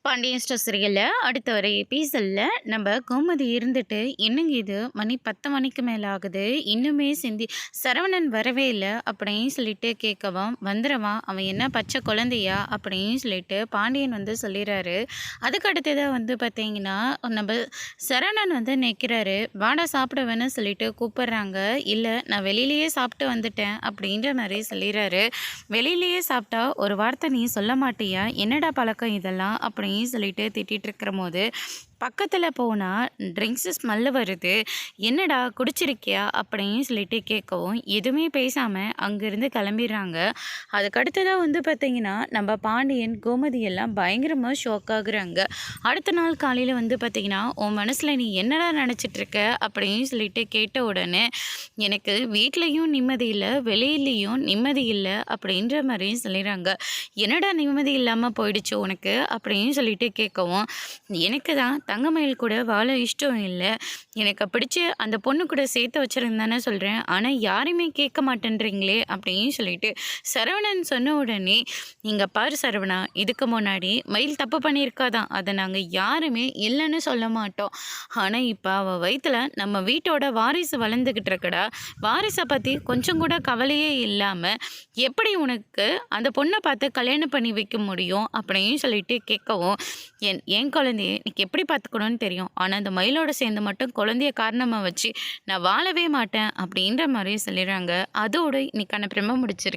Pandian store சீரியல்ல அடுத்த வர எபிசோட்ல நம்ம கோமதி இருந்துட்டு என்னங்க இது மணி 10 மணிக்கு மேல ஆகுது, இன்னுமே சரவணன் வரவே இல்லை அப்படின்னு சொல்லிட்டு கேட்கவும், வந்துடுவான் அவன் என்ன பச்சை குழந்தையா அப்படின்னு சொல்லிட்டு பாண்டியன் வந்து சொல்லிடுறாரு. அதுக்கு அடுத்ததாக வந்து பார்த்தீங்கன்னா நம்ம சரவணன் வந்து நிற்கிறாரு. வாடா சாப்பிட வேணும்னு சொல்லிட்டு கூப்பிடுறாங்க. இல்லை நான் வெளியிலேயே சாப்பிட்டு வந்துட்டேன் அப்படின்ற மாதிரி சொல்லிடுறாரு. வெளியிலேயே சாப்பிட்டா ஒரு வார்த்தை நீ சொல்ல மாட்டியா, என்னடா பழக்கம் இதெல்லாம் அப்படின்னு சொல்லிட்டு திட்டிட்டு இருக்கிற போது பக்கத்தில் போனால் ட்ரிங்க்ஸு ஸ்மெல்லு வருது, என்னடா குடிச்சிருக்கியா அப்படின்னு சொல்லிட்டு கேட்கவும் எதுவுமே பேசாமல் அங்கேருந்து கிளம்பிடுறாங்க. அதுக்கடுத்ததாக வந்து பார்த்திங்கன்னா நம்ம பாண்டியன் கோமதி எல்லாம் பயங்கரமாக ஷாக் ஆகுறாங்க. அடுத்த நாள் காலையில் வந்து பார்த்திங்கன்னா உன் மனசில் நீ என்னடா நினச்சிட்ருக்க அப்படின்னு சொல்லிட்டு கேட்ட உடனே எனக்கு வீட்லேயும் நிம்மதி இல்லை, வெளியிலையும் நிம்மதி இல்லை அப்படின்ற மாதிரியும் சொல்லிடுறாங்க. என்னடா நிம்மதி இல்லாமல் போயிடுச்சு உனக்கு அப்படின்னு சொல்லிட்டு கேட்கவும், எனக்கு தான் தங்கமயில் கூட வாழ இஷ்டம் இல்லை, எனக்கு பிடிச்ச அந்த பொண்ணு கூட சேர்த்து வச்சுருந்தானே சொல்கிறேன், ஆனால் யாருமே கேட்க மாட்டேன்றீங்களே அப்படின்னு சொல்லிட்டு சரவணன் சொன்ன உடனே, நீங்கள் பாரு சரவணா, இதுக்கு முன்னாடி மயில் தப்பு பண்ணியிருக்காதான், அதை நாங்கள் யாருமே இல்லைன்னு சொல்ல மாட்டோம். ஆனால் இப்போ அவள் வயிற்றுல நம்ம வீட்டோட வாரிசு வளர்ந்துக்கிட்டு இருக்கடா, வாரிசை பற்றி கொஞ்சம் கூட கவலையே இல்லாமல் எப்படி உனக்கு அந்த பொண்ணை பார்த்து கல்யாணம் பண்ணி வைக்க முடியும் அப்படின்னு சொல்லிட்டு கேட்கவும், என் குழந்தைய எனக்கு எப்படி பார்த்துக்கணும்னு தெரியும், ஆனால் அந்த மயிலோட சேர்ந்து மட்டும் குழந்தைய காரணமாக வச்சு நான் வாழவே மாட்டேன் அப்படின்ற மாதிரி சொல்லிடுறாங்க. அதோடு இன்னைக்கான பிரம்ம முடிச்சிருக்கு.